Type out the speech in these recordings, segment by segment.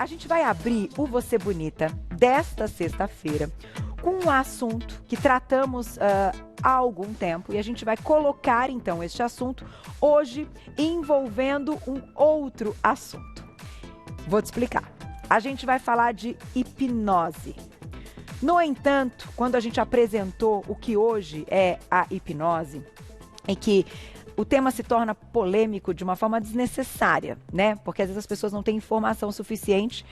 a gente vai abrir o Você Bonita desta sexta-feira com um assunto que tratamos há algum tempo e a gente vai colocar então este assunto hoje envolvendo um outro assunto. Vou te explicar. A gente vai falar de hipnose. No entanto, quando a gente apresentou o que hoje é a hipnose, é que o tema se torna polêmico de uma forma desnecessária, né? Porque às vezes as pessoas não têm informação suficiente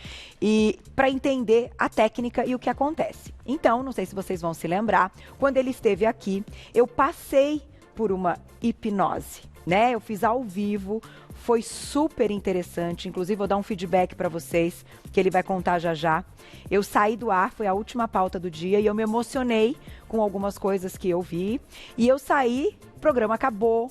para entender a técnica e o que acontece. Então, não sei se vocês vão se lembrar, quando ele esteve aqui, eu passei por uma hipnose, né? Eu fiz ao vivo, foi super interessante, inclusive vou dar um feedback para vocês, que ele vai contar já já. Eu saí do ar, foi a última pauta do dia e eu me emocionei com algumas coisas que eu vi. E eu saí, o programa acabou.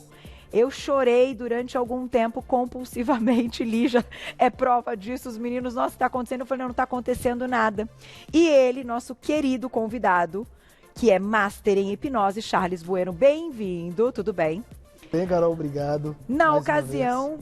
Eu chorei durante algum tempo compulsivamente, Lígia é prova disso, os meninos, nossa, está acontecendo? Eu falei, não está acontecendo nada. E ele, nosso querido convidado, que é Master em Hipnose, Charles Bueno, bem-vindo, tudo bem? Bem, Carol, obrigado. Na ocasião,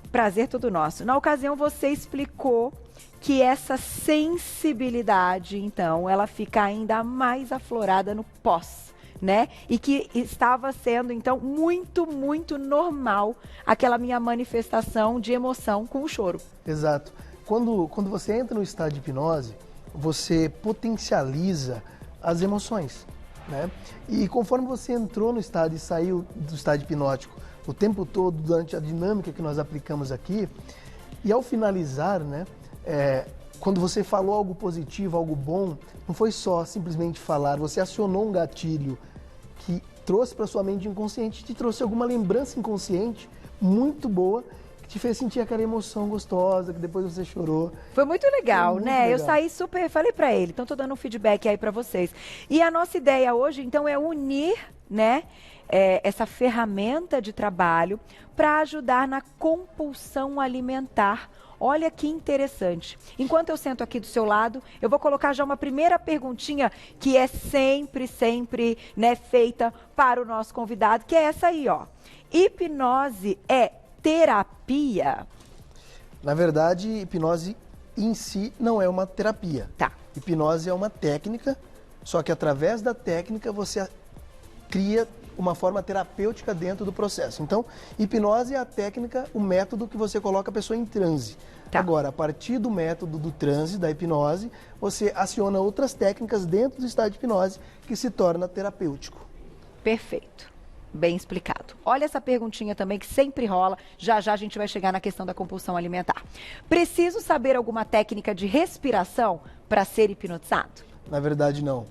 prazer todo nosso, na ocasião você explicou que essa sensibilidade, então, ela fica ainda mais aflorada no pós. Né? E que estava sendo, então, muito, muito normal aquela minha manifestação de emoção com o choro. Exato. Quando você entra no estado de hipnose, você potencializa as emoções, né? E conforme você entrou no estado e saiu do estado hipnótico o tempo todo, durante a dinâmica que nós aplicamos aqui, e ao finalizar, né, quando você falou algo positivo, algo bom, não foi só simplesmente falar, você acionou um gatilho que trouxe para sua mente inconsciente, te trouxe alguma lembrança inconsciente muito boa, que te fez sentir aquela emoção gostosa, que depois você chorou. Foi muito legal, muito né? legal. Eu saí super, falei para ele, então tô dando um feedback aí para vocês. E a nossa ideia hoje, então, é unir, né, essa ferramenta de trabalho para ajudar na compulsão alimentar. Olha que interessante. Enquanto eu sento aqui do seu lado, eu vou colocar já uma primeira perguntinha que é sempre, né, feita para o nosso convidado, que é essa aí, ó. Hipnose é terapia? Na verdade, hipnose em si não é uma terapia. Tá. Hipnose é uma técnica, só que através da técnica você cria uma forma terapêutica dentro do processo. Então, hipnose é a técnica, o método que você coloca a pessoa em transe. Tá. Agora, a partir do método do transe, da hipnose, você aciona outras técnicas dentro do estado de hipnose que se torna terapêutico. Perfeito. Bem explicado. Olha essa perguntinha também que sempre rola. Já já a gente vai chegar na questão da compulsão alimentar. Preciso saber alguma técnica de respiração para ser hipnotizado? Na verdade, não.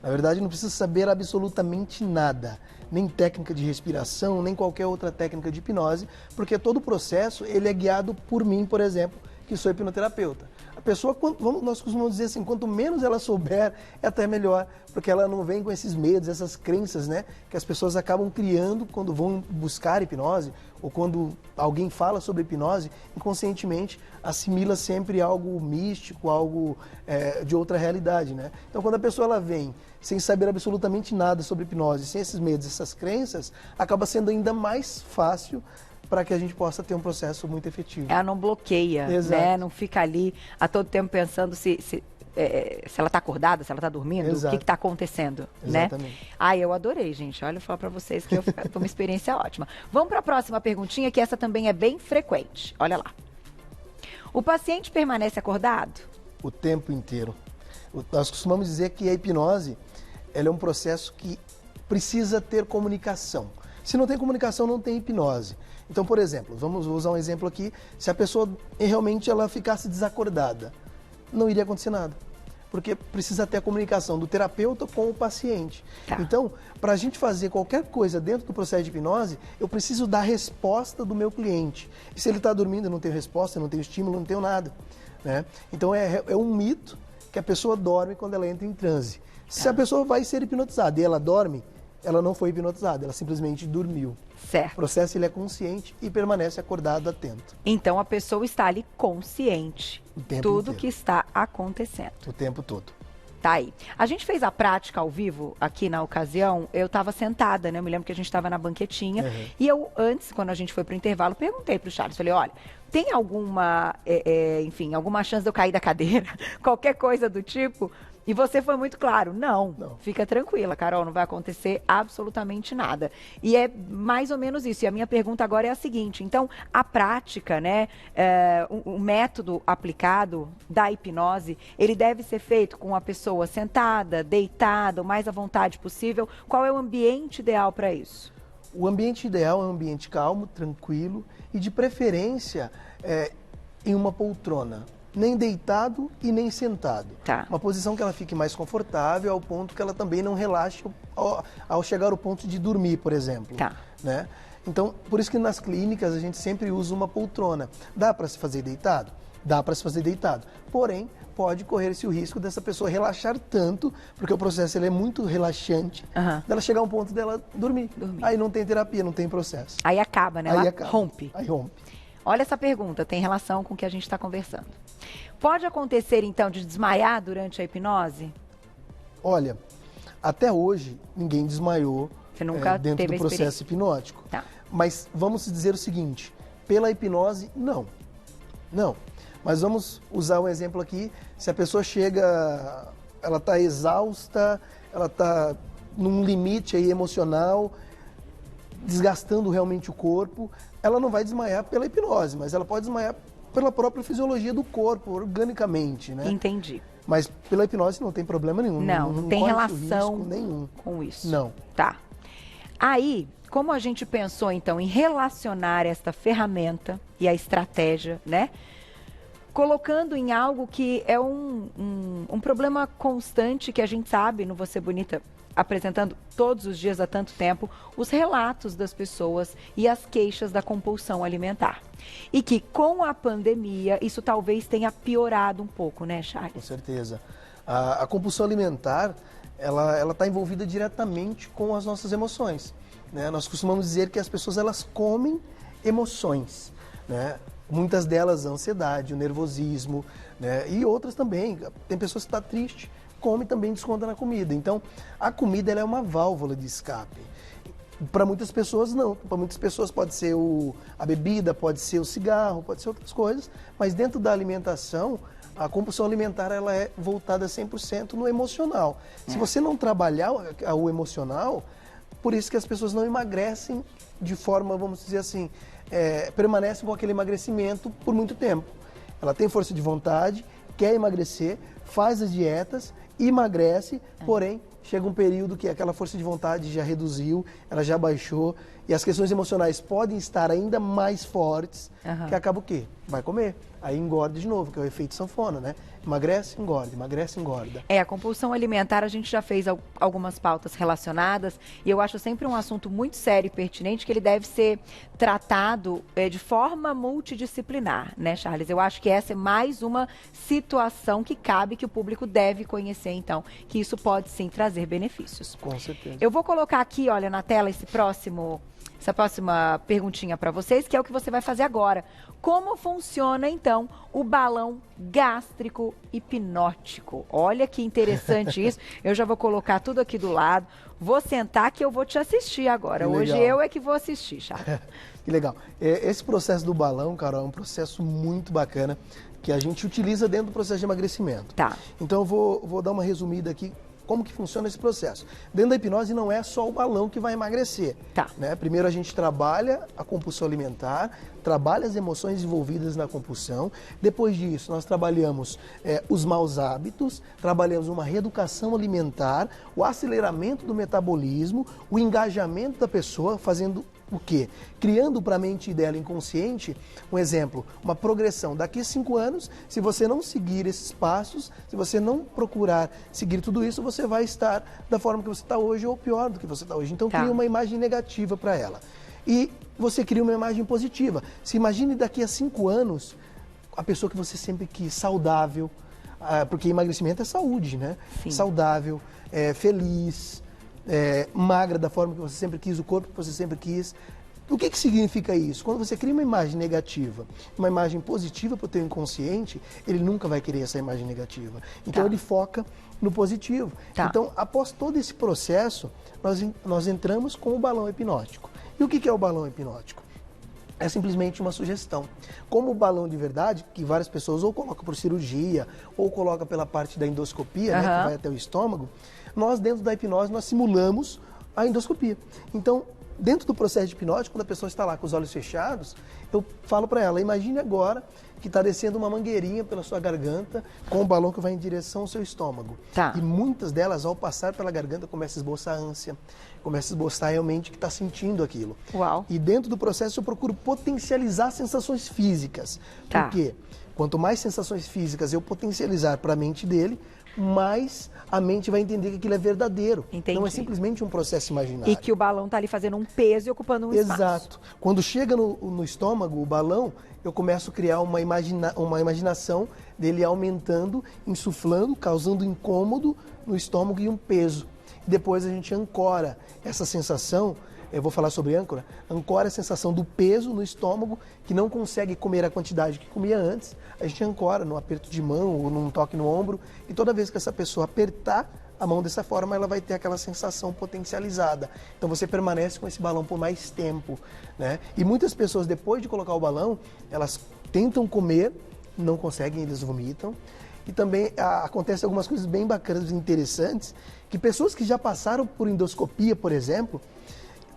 Na verdade, não precisa saber absolutamente nada, nem técnica de respiração, nem qualquer outra técnica de hipnose, porque todo o processo ele é guiado por mim, por exemplo, que sou hipnoterapeuta. A pessoa, nós costumamos dizer assim, quanto menos ela souber, é até melhor, porque ela não vem com esses medos, essas crenças, né, que as pessoas acabam criando quando vão buscar hipnose, ou quando alguém fala sobre hipnose, inconscientemente assimila sempre algo místico, algo de outra realidade, né? Então, quando a pessoa ela vem sem saber absolutamente nada sobre hipnose, sem esses medos, essas crenças, acaba sendo ainda mais fácil para que a gente possa ter um processo muito efetivo. Ela não bloqueia, né? Não fica ali a todo tempo pensando se ela está acordada, se ela está dormindo, Exato. O que está acontecendo, Exatamente. né? Ah, eu adorei, gente. Olha, eu falo para vocês que foi uma experiência ótima. Vamos para a próxima perguntinha, que essa também é bem frequente. Olha lá. O paciente permanece acordado? O tempo inteiro. Nós costumamos dizer que a hipnose ela é um processo que precisa ter comunicação. Se não tem comunicação, não tem hipnose. Então, por exemplo, vou usar um exemplo aqui. Se a pessoa realmente ela ficasse desacordada, não iria acontecer nada. Porque precisa ter a comunicação do terapeuta com o paciente. Tá. Então, para a gente fazer qualquer coisa dentro do processo de hipnose, eu preciso dar resposta do meu cliente. E se ele está dormindo, eu não tenho resposta, eu não tenho estímulo, eu não tenho nada, né? Então, é um mito que a pessoa dorme quando ela entra em transe. Se a pessoa vai ser hipnotizada e ela dorme, ela não foi hipnotizada, ela simplesmente dormiu. Certo. O processo ele é consciente e permanece acordado, atento. Então a pessoa está ali consciente O tempo tudo inteiro. que está acontecendo. O tempo todo. Tá aí. A gente fez a prática ao vivo aqui na ocasião, eu estava sentada, né? Eu me lembro que a gente estava na banquetinha. E eu, antes, quando a gente foi pro intervalo, perguntei pro Charles, falei, olha, tem alguma, enfim, alguma chance de eu cair da cadeira? Qualquer coisa do tipo? E você foi muito claro, não, fica tranquila, Carol, não vai acontecer absolutamente nada. E é mais ou menos isso. E a minha pergunta agora é a seguinte, então, a prática, né, o método aplicado da hipnose, ele deve ser feito com a pessoa sentada, deitada, o mais à vontade possível. Qual é o ambiente ideal para isso? O ambiente ideal é um ambiente calmo, tranquilo e, de preferência, em uma poltrona. Nem deitado e nem sentado. Tá. Uma posição que ela fique mais confortável ao ponto que ela também não relaxe ao chegar ao ponto de dormir, por exemplo. Tá. Né? Então, por isso que nas clínicas a gente sempre usa uma poltrona. Dá para se fazer deitado? Dá para se fazer deitado. Porém, pode correr-se o risco dessa pessoa relaxar tanto, porque o processo ele é muito relaxante, dela chegar a um ponto dela dormir. Aí não tem terapia, não tem processo. Aí acaba, né? Aí Ela acaba. rompe. Aí rompe. Olha essa pergunta, tem relação com o que a gente está conversando. Pode acontecer, então, de desmaiar durante a hipnose? Olha, até hoje ninguém desmaiou Você nunca dentro teve do processo hipnótico. Tá. Mas vamos dizer o seguinte, pela hipnose, não. Não. Mas vamos usar um exemplo aqui. Se a pessoa chega, ela está exausta, ela está num limite aí emocional, desgastando realmente o corpo, ela não vai desmaiar pela hipnose, mas ela pode desmaiar pela própria fisiologia do corpo, organicamente, né? Entendi. Mas pela hipnose não tem problema nenhum. Não tem relação nenhum com isso. Não. Tá. Aí, como a gente pensou, então, em relacionar esta ferramenta e a estratégia, né? Colocando em algo que é um problema constante que a gente sabe no Você Bonita, apresentando todos os dias há tanto tempo, os relatos das pessoas e as queixas da compulsão alimentar. E que com a pandemia, isso talvez tenha piorado um pouco, né, Charles? Com certeza. A compulsão alimentar, ela está envolvida diretamente com as nossas emoções, né? Nós costumamos dizer que as pessoas, elas comem emoções, né? Muitas delas a ansiedade, o nervosismo, né? E outras também. Tem pessoas que estão tristes, come também desconta na comida. Então, a comida ela é uma válvula de escape. Para muitas pessoas, não. Para muitas pessoas pode ser a bebida, pode ser o cigarro, pode ser outras coisas. Mas dentro da alimentação, a compulsão alimentar ela é voltada 100% no emocional. Se você não trabalhar o emocional, por isso que as pessoas não emagrecem de forma, vamos dizer assim, permanecem com aquele emagrecimento por muito tempo. Ela tem força de vontade, quer emagrecer, faz as dietas, emagrece, porém chega um período que aquela força de vontade já reduziu, ela já baixou e as questões emocionais podem estar ainda mais fortes, que acaba o quê? Vai comer, aí engorda de novo, que é o efeito sanfona, né? Emagrece, engorda, emagrece, engorda. A compulsão alimentar, a gente já fez algumas pautas relacionadas e eu acho sempre um assunto muito sério e pertinente que ele deve ser tratado de forma multidisciplinar, né, Charles? Eu acho que essa é mais uma situação que cabe, que o público deve conhecer, então, que isso pode sim trazer benefícios. Com certeza. Eu vou colocar aqui, olha, na tela essa próxima perguntinha para vocês, que é o que você vai fazer agora. Como funciona, então, o balão gástrico hipnótico? Olha que interessante isso. Eu já vou colocar tudo aqui do lado. Vou sentar que eu vou te assistir agora. Hoje eu é que vou assistir, Charles. Que legal. Esse processo do balão, Carol, é um processo muito bacana que a gente utiliza dentro do processo de emagrecimento. Tá. Então eu vou dar uma resumida aqui. Como que funciona esse processo? Dentro da hipnose não é só o balão que vai emagrecer. Tá. Né? Primeiro a gente trabalha a compulsão alimentar, trabalha as emoções envolvidas na compulsão. Depois disso nós trabalhamos os maus hábitos, trabalhamos uma reeducação alimentar, o aceleramento do metabolismo, o engajamento da pessoa, fazendo o quê? Criando para a mente dela inconsciente, um exemplo, uma progressão. Daqui a 5 anos, se você não seguir esses passos, se você não procurar seguir tudo isso, você vai estar da forma que você está hoje ou pior do que você está hoje. Então, cria uma imagem negativa para ela. E você cria uma imagem positiva. Se imagine daqui a 5 anos, a pessoa que você sempre quis, saudável, porque emagrecimento é saúde, né? Sim. Saudável, feliz, magra da forma que você sempre quis, o corpo que você sempre quis, O que significa isso? Quando você cria uma imagem negativa, uma imagem positiva para o teu inconsciente, ele nunca vai querer essa imagem negativa. Então ele foca no positivo. Então, após todo esse processo, nós entramos com o balão hipnótico. E o que é o balão hipnótico? É simplesmente uma sugestão. Como o balão de verdade, que várias pessoas ou colocam por cirurgia, ou colocam pela parte da endoscopia, né, que vai até o estômago, nós dentro da hipnose, nós simulamos a endoscopia. Então, dentro do processo de hipnótico, quando a pessoa está lá com os olhos fechados, eu falo para ela, imagine agora que está descendo uma mangueirinha pela sua garganta com um balão que vai em direção ao seu estômago. E muitas delas, ao passar pela garganta, começam a esboçar ânsia, começa a esboçar realmente que está sentindo aquilo. E dentro do processo eu procuro potencializar sensações físicas. Por quê? Quanto mais sensações físicas eu potencializar para a mente dele, mais a mente vai entender que aquilo é verdadeiro. Não é simplesmente um processo imaginário. E que o balão está ali fazendo um peso e ocupando um espaço. Exato. Quando chega no estômago, o balão, eu começo a criar uma imaginação dele aumentando, insuflando, causando incômodo no estômago e um peso. Depois a gente ancora essa sensação, eu vou falar sobre âncora, ancora a sensação do peso no estômago, que não consegue comer a quantidade que comia antes, a gente ancora no aperto de mão ou num toque no ombro, e toda vez que essa pessoa apertar a mão dessa forma, ela vai ter aquela sensação potencializada. Então você permanece com esse balão por mais tempo, né? E muitas pessoas, depois de colocar o balão, elas tentam comer, não conseguem, eles vomitam. E também acontecem algumas coisas bem bacanas e interessantes, que pessoas que já passaram por endoscopia, por exemplo,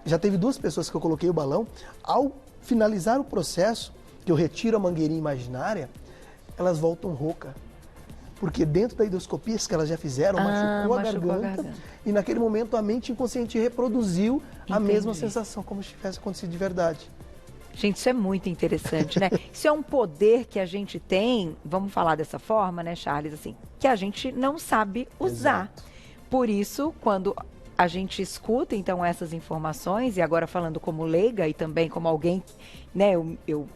já teve 2 pessoas que eu coloquei o balão, ao finalizar o processo, que eu retiro a mangueirinha imaginária, elas voltam rouca. Porque dentro da endoscopia que elas já fizeram, machucou a garganta, e naquele momento a mente inconsciente reproduziu a mesma sensação, como se tivesse acontecido de verdade. Gente, isso é muito interessante, né? Isso é um poder que a gente tem, vamos falar dessa forma, né, Charles, assim, que a gente não sabe usar. Exato. Por isso, quando a gente escuta, então, essas informações, e agora falando como leiga e também como alguém, né, eu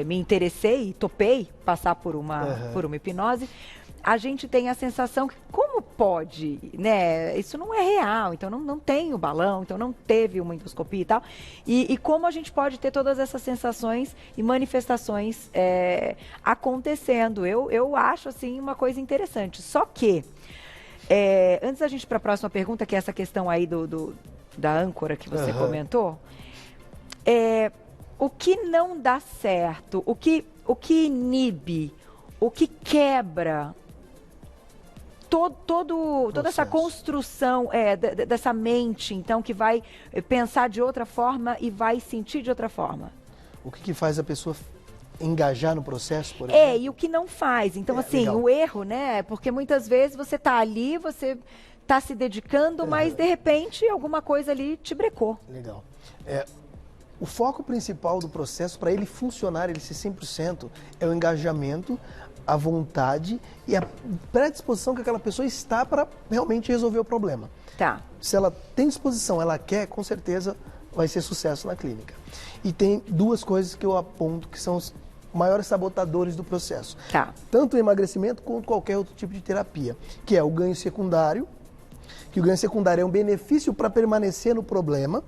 me interessei e topei passar por uma hipnose, a gente tem a sensação que como pode, né, isso não é real, então não tem o balão, então não teve uma endoscopia e tal, e como a gente pode ter todas essas sensações e manifestações acontecendo. Eu acho, assim, uma coisa interessante, só que antes da gente ir para a próxima pergunta, que é essa questão aí da âncora que você comentou, o que não dá certo, o que inibe, o que quebra toda essa construção dessa mente, então, que vai pensar de outra forma e vai sentir de outra forma? O que faz a pessoa engajar no processo, por exemplo? E o que não faz. Então, assim, legal. O erro, né? Porque muitas vezes você está ali, você está se dedicando, mas de repente alguma coisa ali te brecou. Legal. O foco principal do processo, para ele funcionar, ele ser 100%, é o engajamento, a vontade e a predisposição que aquela pessoa está para realmente resolver o problema. Se ela tem disposição, ela quer, com certeza vai ser sucesso na clínica. E tem 2 coisas que eu aponto que são os maiores sabotadores do processo. Tanto o emagrecimento quanto qualquer outro tipo de terapia, que é o ganho secundário, que o ganho secundário é um benefício para permanecer no problema,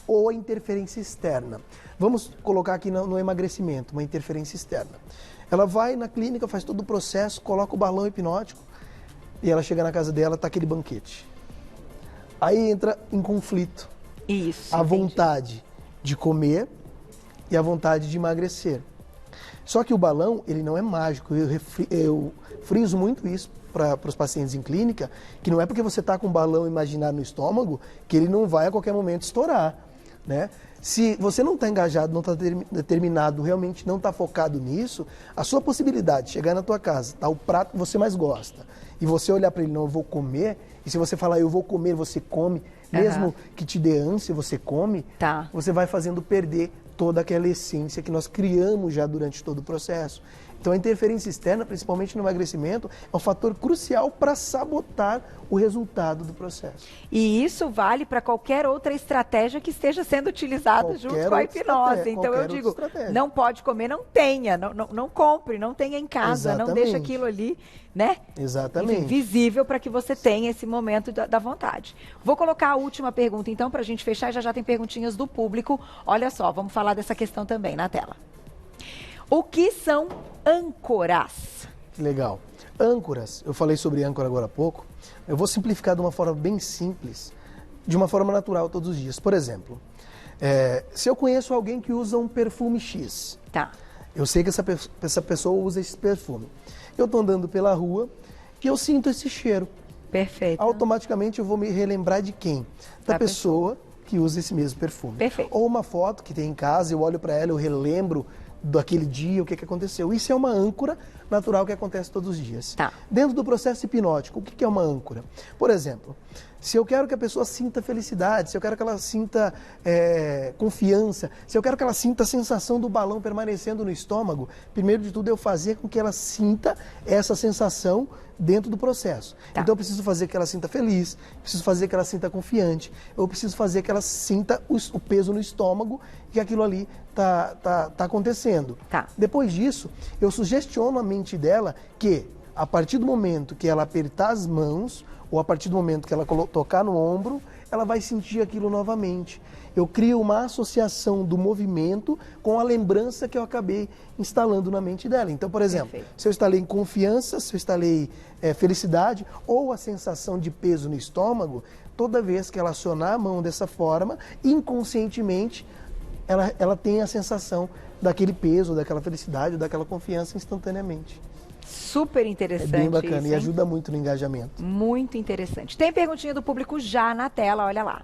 ou a interferência externa. Vamos colocar aqui no emagrecimento, uma interferência externa. Ela vai na clínica, faz todo o processo, coloca o balão hipnótico e ela chega na casa dela, está aquele banquete. Aí entra em conflito a vontade de comer e a vontade de emagrecer. Só que o balão, ele não é mágico. Eu friso muito isso para os pacientes em clínica, que não é porque você está com um balão imaginário no estômago que ele não vai a qualquer momento estourar, né? Se você não está engajado, não está determinado, realmente não está focado nisso, a sua possibilidade de chegar na tua casa, tá o prato que você mais gosta, e você olhar para ele, não, eu vou comer, e se você falar, eu vou comer, você come, mesmo que te dê ânsia, você come, você vai fazendo perder toda aquela essência que nós criamos já durante todo o processo. Então a interferência externa, principalmente no emagrecimento, é um fator crucial para sabotar o resultado do processo. E isso vale para qualquer outra estratégia que esteja sendo utilizada junto com a hipnose. Então eu digo, não pode comer, não tenha, não compre, não tenha em casa, Exatamente. não deixe aquilo ali, né? Exatamente. Enfim, visível para que você tenha esse momento da vontade. Vou colocar a última pergunta então para a gente fechar, já tem perguntinhas do público. Olha só, vamos falar dessa questão também na tela. O que são âncoras? Legal. Âncoras, eu falei sobre âncora agora há pouco, eu vou simplificar de uma forma bem simples, de uma forma natural todos os dias. Por exemplo, se eu conheço alguém que usa um perfume X, Tá. eu sei que essa pessoa usa esse perfume. Eu estou andando pela rua e eu sinto esse cheiro. Perfeito. Automaticamente eu vou me relembrar de quem? Da pessoa que usa esse mesmo perfume. Perfeito. Ou uma foto que tem em casa, eu olho para ela, eu relembro daquele dia, o que aconteceu. Isso é uma âncora natural que acontece todos os dias. Tá. Dentro do processo hipnótico, o que é uma âncora? Por exemplo, se eu quero que a pessoa sinta felicidade, se eu quero que ela sinta confiança, se eu quero que ela sinta a sensação do balão permanecendo no estômago, primeiro de tudo eu fazer com que ela sinta essa sensação dentro do processo. Tá. Então eu preciso fazer que ela sinta feliz, preciso fazer que ela sinta confiante, eu preciso fazer que ela sinta o peso no estômago e que aquilo ali tá acontecendo. Tá. Depois disso, eu sugestiono a mente dela que, a partir do momento que ela apertar as mãos, ou a partir do momento que ela tocar no ombro, ela vai sentir aquilo novamente. Eu crio uma associação do movimento com a lembrança que eu acabei instalando na mente dela. Então, por exemplo, Perfeito. se eu instalei confiança, se eu instalei felicidade, ou a sensação de peso no estômago, toda vez que ela acionar a mão dessa forma, inconscientemente, ela tem a sensação daquele peso, daquela felicidade, daquela confiança instantaneamente. Super interessante. É bem bacana isso, e ajuda muito no engajamento. Muito interessante. Tem perguntinha do público já na tela, olha lá.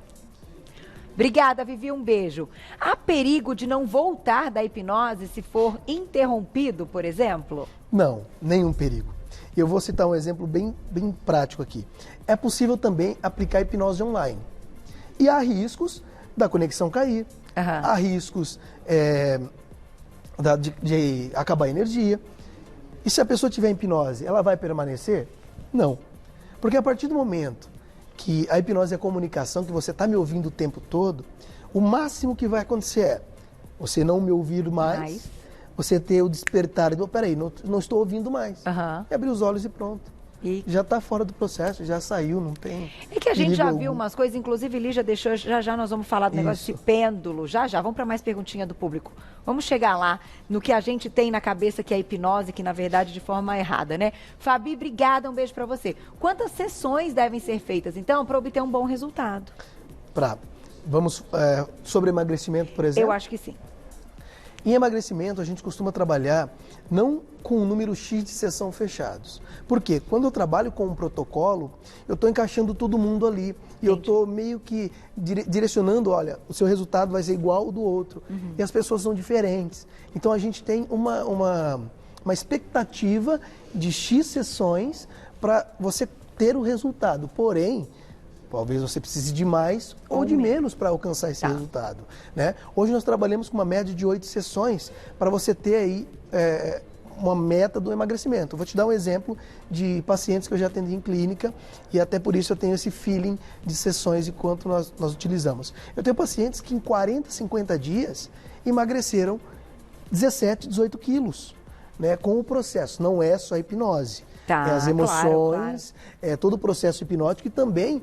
Obrigada, Vivi, um beijo. Há perigo de não voltar da hipnose se for interrompido, por exemplo? Não, nenhum perigo. E eu vou citar um exemplo bem prático aqui. É possível também aplicar hipnose online. E há riscos da conexão cair, há riscos de acabar a energia. E se a pessoa tiver hipnose, ela vai permanecer? Não. Porque a partir do momento que a hipnose é comunicação, que você está me ouvindo o tempo todo, o máximo que vai acontecer é você não me ouvir mais. Você ter o despertar de, peraí, não estou ouvindo mais. E abrir os olhos e pronto. E já está fora do processo, já saiu, não tem. É que a gente já viu umas coisas, inclusive Lígia deixou, já nós vamos falar do negócio de pêndulo, já, vamos para mais perguntinha do público. Vamos chegar lá no que a gente tem na cabeça que é a hipnose, que na verdade de forma errada, né? Fabi, obrigada, um beijo para você. Quantas sessões devem ser feitas, então, para obter um bom resultado? Vamos sobre emagrecimento, por exemplo? Eu acho que sim. Em emagrecimento, a gente costuma trabalhar não com um número X de sessão fechados. Por quê? Quando eu trabalho com um protocolo, eu estou encaixando todo mundo ali. Entendi. E eu estou meio que direcionando, olha, o seu resultado vai ser igual ao do outro. E as pessoas são diferentes. Então, a gente tem uma expectativa de X sessões para você ter o resultado. Porém, talvez você precise de mais ou de menos para alcançar esse resultado, né? Hoje nós trabalhamos com uma média de 8 sessões para você ter aí uma meta do emagrecimento. Eu vou te dar um exemplo de pacientes que eu já atendi em clínica e até por isso eu tenho esse feeling de sessões e quanto nós utilizamos. Eu tenho pacientes que em 40, 50 dias emagreceram 17, 18 quilos, né? Com o processo, não é só a hipnose. As emoções, todo o processo hipnótico e também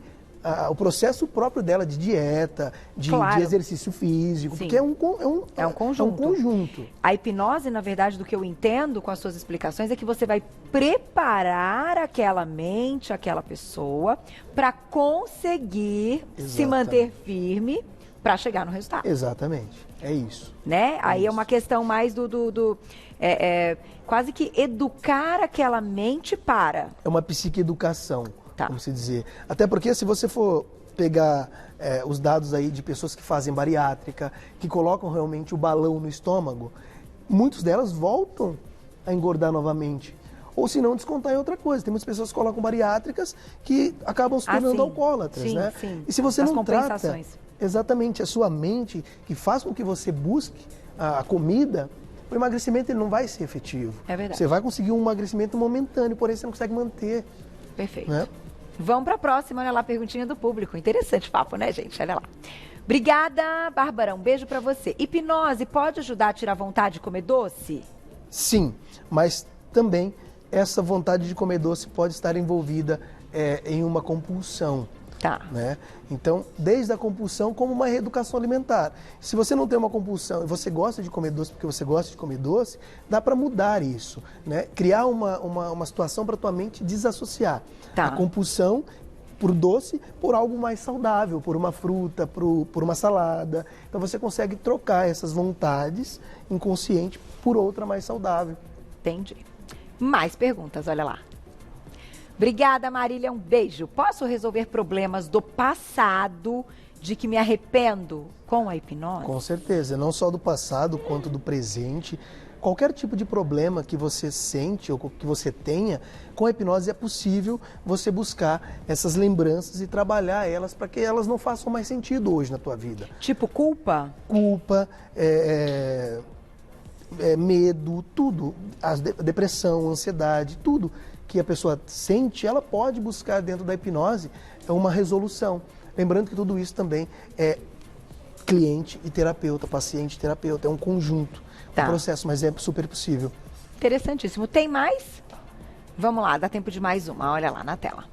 o processo próprio dela de dieta, de exercício físico, porque é um conjunto. A hipnose, na verdade, do que eu entendo com as suas explicações, é que você vai preparar aquela mente, aquela pessoa, para conseguir se manter firme para chegar no resultado. Exatamente, é isso. Né? Aí é uma questão mais quase que educar aquela mente para... É uma psicoeducação. Vamos dizer. Até porque se você for pegar os dados aí de pessoas que fazem bariátrica, que colocam realmente o balão no estômago, muitas delas voltam a engordar novamente. Ou se não, descontar em outra coisa. Tem muitas pessoas que colocam bariátricas que acabam se tornando alcoólatras, né? Sim. E se você não trata exatamente a sua mente, que faz com que você busque a comida, o emagrecimento ele não vai ser efetivo. É verdade. Você vai conseguir um emagrecimento momentâneo, porém você não consegue manter. Perfeito. Né? Vamos para a próxima, olha lá, perguntinha do público. Interessante papo, né, gente? Olha lá. Obrigada, Bárbara. Um beijo para você. Hipnose pode ajudar a tirar vontade de comer doce? Sim, mas também essa vontade de comer doce pode estar envolvida em uma compulsão. Tá. Né? Então, desde a compulsão como uma reeducação alimentar. Se você não tem uma compulsão e você gosta de comer doce porque você gosta de comer doce, dá para mudar isso, né? Criar uma situação para tua mente desassociar a compulsão por doce por algo mais saudável, por uma fruta, por uma salada. Então você consegue trocar essas vontades inconscientes por outra mais saudável. Entendi. Mais perguntas, olha lá. Obrigada, Marília. Um beijo. Posso resolver problemas do passado de que me arrependo com a hipnose? Com certeza. Não só do passado, quanto do presente. Qualquer tipo de problema que você sente ou que você tenha, com a hipnose é possível você buscar essas lembranças e trabalhar elas para que elas não façam mais sentido hoje na tua vida. Tipo culpa? Culpa, medo, tudo. Depressão, ansiedade, tudo que a pessoa sente, ela pode buscar dentro da hipnose uma resolução. Lembrando que tudo isso também é cliente e terapeuta, paciente e terapeuta, é um conjunto, um processo, mas é super possível. Interessantíssimo. Tem mais? Vamos lá, dá tempo de mais uma, olha lá na tela.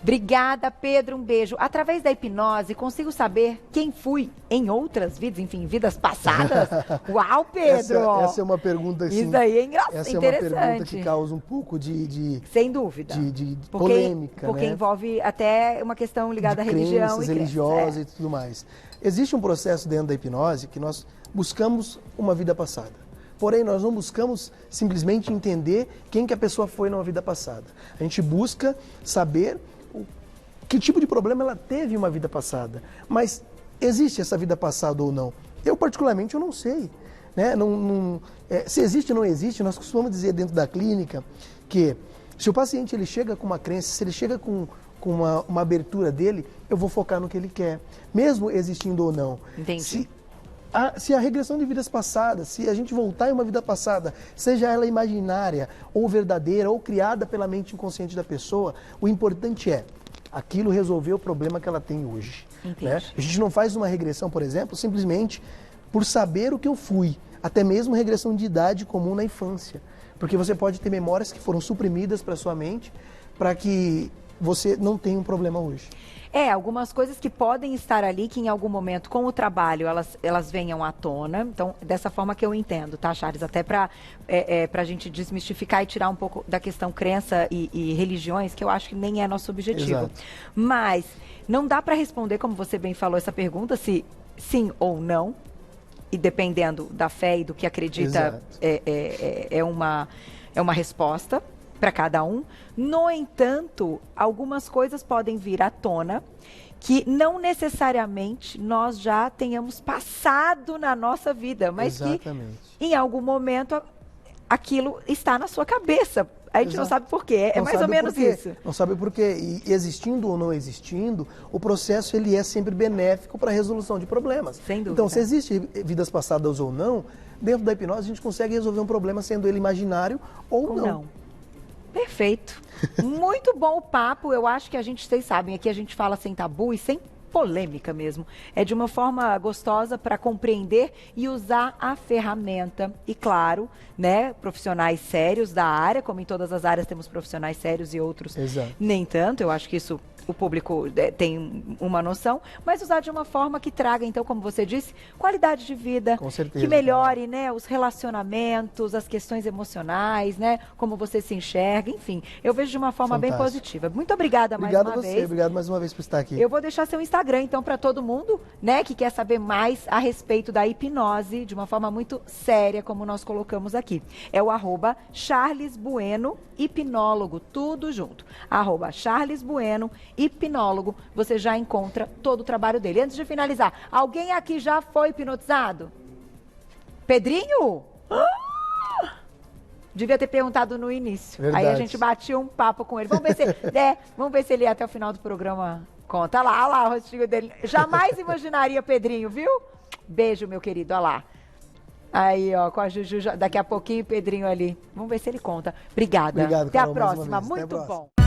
Obrigada, Pedro, um beijo. Através da hipnose, consigo saber quem fui em outras vidas, enfim, vidas passadas? Uau, Pedro! Essa é uma pergunta assim, isso aí é engraçado, essa interessante. É uma pergunta que causa um pouco de sem dúvida. De polêmica, porque né? Envolve até uma questão ligada à religião. Crenças religiosas e tudo mais. Existe um processo dentro da hipnose que nós buscamos uma vida passada. Porém, nós não buscamos simplesmente entender quem que a pessoa foi numa vida passada. A gente busca saber que tipo de problema ela teve em uma vida passada. Mas existe essa vida passada ou não? Eu, particularmente, eu não sei. Né? Se existe ou não existe, nós costumamos dizer dentro da clínica que se o paciente ele chega com uma crença, se ele chega com uma abertura dele, eu vou focar no que ele quer, mesmo existindo ou não. Entendi. Se a regressão de vidas passadas, se a gente voltar em uma vida passada, seja ela imaginária, ou verdadeira, ou criada pela mente inconsciente da pessoa, o importante é aquilo resolver o problema que ela tem hoje. Né? A gente não faz uma regressão, por exemplo, simplesmente por saber o que eu fui, até mesmo regressão de idade comum na infância. Porque você pode ter memórias que foram suprimidas para sua mente para que você não tenha um problema hoje. Algumas coisas que podem estar ali, que em algum momento, com o trabalho, elas venham à tona. Então, dessa forma que eu entendo, tá, Charles? Até para a gente desmistificar e tirar um pouco da questão crença e religiões, que eu acho que nem é nosso objetivo. Exato. Mas não dá para responder, como você bem falou, essa pergunta, se sim ou não. E dependendo da fé e do que acredita, é uma resposta para cada um. No entanto, algumas coisas podem vir à tona que não necessariamente nós já tenhamos passado na nossa vida, mas Exatamente. que em algum momento aquilo está na sua cabeça. A gente não sabe por quê, é mais ou menos isso. Não sabe por quê. E existindo ou não existindo, o processo ele é sempre benéfico para a resolução de problemas. Sem dúvida. Então, se existe vidas passadas ou não, dentro da hipnose a gente consegue resolver um problema sendo ele imaginário ou não. Perfeito. Muito bom o papo. Eu acho que vocês sabem, aqui a gente fala sem tabu e sem polêmica mesmo. É de uma forma gostosa para compreender e usar a ferramenta. E claro, né, profissionais sérios da área, como em todas as áreas temos profissionais sérios e outros nem tanto. Eu acho que isso o público tem uma noção, mas usar de uma forma que traga, então, como você disse, qualidade de vida, com certeza, que melhore, né, os relacionamentos, as questões emocionais, né, como você se enxerga, enfim. Eu vejo de uma forma bem positiva. Muito obrigada mais uma vez. Obrigado mais uma vez por estar aqui. Eu vou deixar seu Instagram, então, para todo mundo, né, que quer saber mais a respeito da hipnose, de uma forma muito séria, como nós colocamos aqui. É o @Charles Bueno, hipnólogo, tudo junto. @Charles Bueno, hipnólogo, você já encontra todo o trabalho dele. Antes de finalizar, alguém aqui já foi hipnotizado? Pedrinho? Devia ter perguntado no início. Verdade. Aí a gente batia um papo com ele. Vamos ver se ele até o final do programa conta. Olha lá o rostinho dele. Jamais imaginaria, Pedrinho, viu? Beijo, meu querido, olha lá. Aí, ó, com a Juju, daqui a pouquinho, Pedrinho ali. Vamos ver se ele conta. Obrigada. Obrigado, Até a Carol, mais uma próxima. vez. Até a Muito próxima. bom.